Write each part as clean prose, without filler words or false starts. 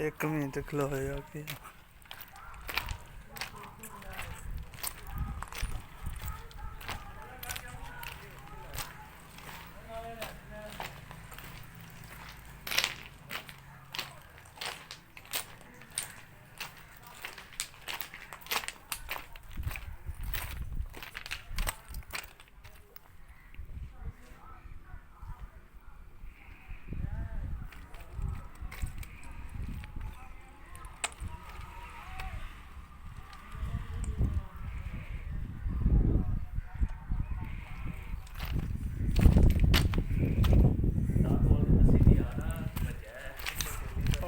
एक मिनट खलोएगा कि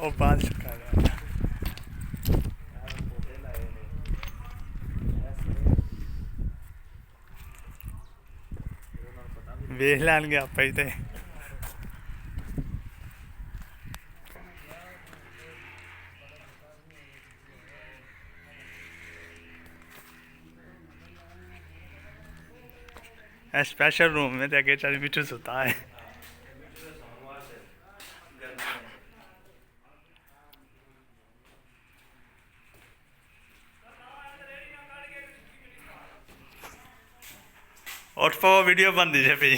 ਉਹ ਬਾਅਦ ਚੁੱਕਾ ਗਿਆ ਵੇਖ ਲੈਣਗੇ ਆਪਾਂ ਹੀ ਤੇ स्पेशल रूम में तो अगे चल बिट्टू सुता है और वीडियो बनती है पी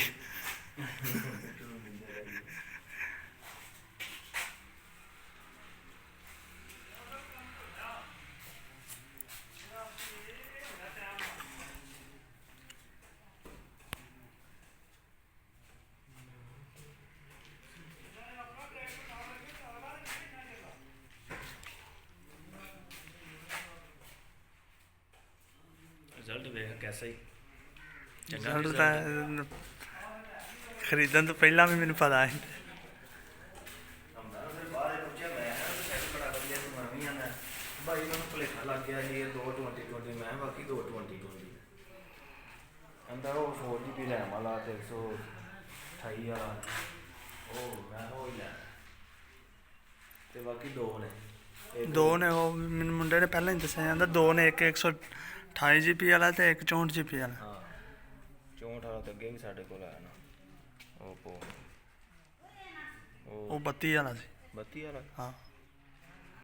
रिजल्ट देख कैसा ही रिजल्ट तो खरीदन तो पहला भी मैंने पता है भाई मैं भुलेखा लग गया जी 2/20/20 मैं बाकी 2/20/20 कहता वो 4GB रैम वाला 128 वाला ओ मैं हो ही लैना ते बाकी दो ने वो मैंने मुंडे ने पहले ही दसिया जाता दो ने एक 128GB वाला ते एक 64GB वाला हाँ 64 वाला तो अगे भी साढ़े को आया ना वो 32 वाला 32 वाला हाँ